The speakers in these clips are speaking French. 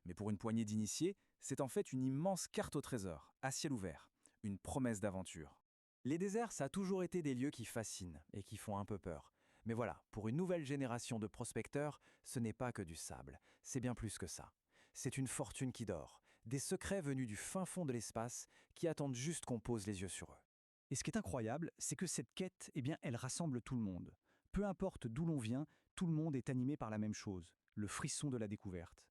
Mais pour une poignée d'initiés, c'est en fait une immense carte au trésor, à ciel ouvert, une promesse d'aventure. Les déserts, ça a toujours été des lieux qui fascinent et qui font un peu peur. Mais voilà, pour une nouvelle génération de prospecteurs, ce n'est pas que du sable, c'est bien plus que ça. C'est une fortune qui dort, des secrets venus du fin fond de l'espace qui attendent juste qu'on pose les yeux sur eux. Et ce qui est incroyable, c'est que cette quête, elle rassemble tout le monde. Peu importe d'où l'on vient, tout le monde est animé par la même chose, le frisson de la découverte.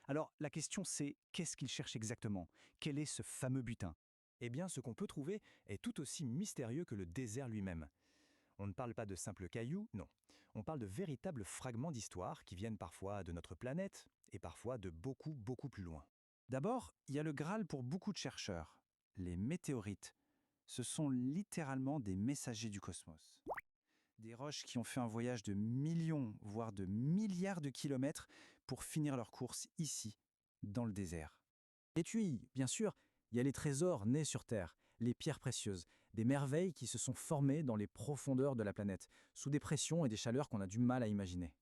Alors, la question c'est, qu'est-ce qu'il cherche exactement? Quel est ce fameux butin? Eh bien, ce qu'on peut trouver est tout aussi mystérieux que le désert lui-même. On ne parle pas de simples cailloux, non. On parle de véritables fragments d'histoire qui viennent parfois de notre planète et parfois de beaucoup, beaucoup plus loin. D'abord, il y a le Graal pour beaucoup de chercheurs, les météorites. Ce sont littéralement des messagers du cosmos. Des roches qui ont fait un voyage de millions, voire de milliards de kilomètres pour finir leur course ici, dans le désert. Et puis, bien sûr, il y a les trésors nés sur Terre, les pierres précieuses, des merveilles qui se sont formées dans les profondeurs de la planète, sous des pressions et des chaleurs qu'on a du mal à imaginer.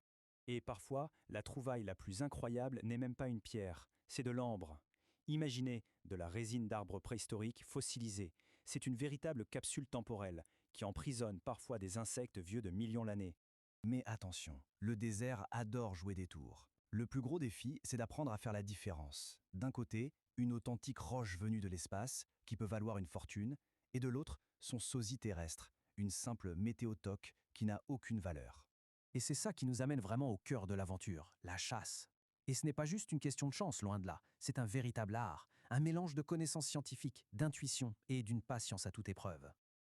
Et parfois, la trouvaille la plus incroyable n'est même pas une pierre, c'est de l'ambre. Imaginez de la résine d'arbres préhistoriques fossilisée. C'est une véritable capsule temporelle qui emprisonne parfois des insectes vieux de millions d'années. Mais attention, le désert adore jouer des tours. Le plus gros défi, c'est d'apprendre à faire la différence. D'un côté, une authentique roche venue de l'espace, qui peut valoir une fortune, et de l'autre, son sosie terrestre, une simple météotoque qui n'a aucune valeur. Et c'est ça qui nous amène vraiment au cœur de l'aventure, la chasse. Et ce n'est pas juste une question de chance, loin de là, c'est un véritable art, un mélange de connaissances scientifiques, d'intuition et d'une patience à toute épreuve.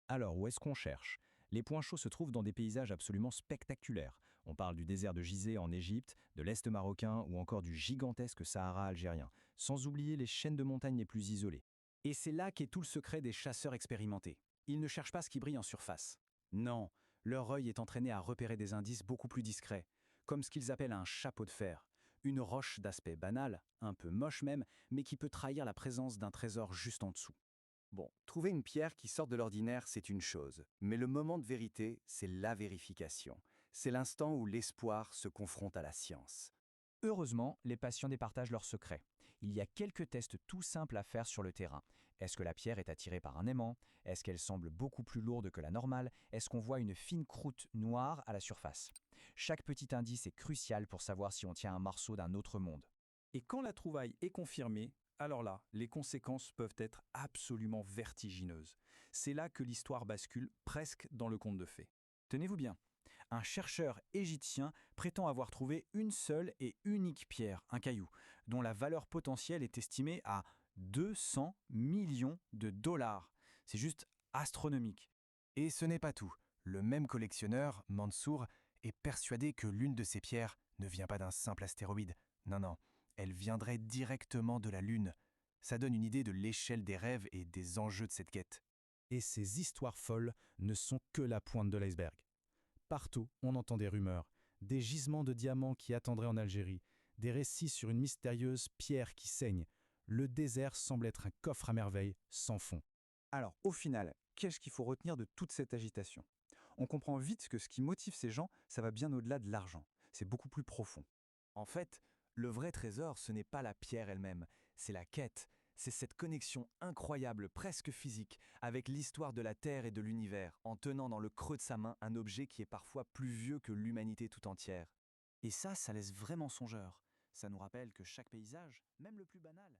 Alors, où est-ce qu'on cherche? Les points chauds se trouvent dans des paysages absolument spectaculaires. On parle du désert de Gizeh en Égypte, de l'Est marocain ou encore du gigantesque Sahara algérien, sans oublier les chaînes de montagnes les plus isolées. Et c'est là qu'est tout le secret des chasseurs expérimentés. Ils ne cherchent pas ce qui brille en surface. Non, leur œil est entraîné à repérer des indices beaucoup plus discrets, comme ce qu'ils appellent un chapeau de fer, une roche d'aspect banal, un peu moche même, mais qui peut trahir la présence d'un trésor juste en dessous. Bon, trouver une pierre qui sort de l'ordinaire, c'est une chose, mais le moment de vérité, c'est la vérification. C'est l'instant où l'espoir se confronte à la science. Heureusement, les passionnés partagent leurs secrets. Il y a quelques tests tout simples à faire sur le terrain. Est-ce que la pierre est attirée par un aimant? Est-ce qu'elle semble beaucoup plus lourde que la normale? Est-ce qu'on voit une fine croûte noire à la surface? Chaque petit indice est crucial pour savoir si on tient un morceau d'un autre monde. Et quand la trouvaille est confirmée, alors là, les conséquences peuvent être absolument vertigineuses. C'est là que l'histoire bascule presque dans le conte de fées. Tenez-vous bien, un chercheur égyptien prétend avoir trouvé une seule et unique pierre, un caillou, dont la valeur potentielle est estimée à 200 millions de dollars. C'est juste astronomique. Et ce n'est pas tout. Le même collectionneur, Mansour, est persuadé que l'une de ces pierres ne vient pas d'un simple astéroïde. Non, non, elle viendrait directement de la Lune. Ça donne une idée de l'échelle des rêves et des enjeux de cette quête. Et ces histoires folles ne sont que la pointe de l'iceberg. Partout, on entend des rumeurs, des gisements de diamants qui attendraient en Algérie, des récits sur une mystérieuse pierre qui saigne. Le désert semble être un coffre à merveilles sans fond. Alors, au final, qu'est-ce qu'il faut retenir de toute cette agitation? On comprend vite que ce qui motive ces gens, ça va bien au-delà de l'argent. C'est beaucoup plus profond. En fait, le vrai trésor, ce n'est pas la pierre elle-même, c'est la quête. C'est cette connexion incroyable, presque physique, avec l'histoire de la Terre et de l'univers, en tenant dans le creux de sa main un objet qui est parfois plus vieux que l'humanité tout entière. Et ça laisse vraiment songeur. Ça nous rappelle que chaque paysage, même le plus banal,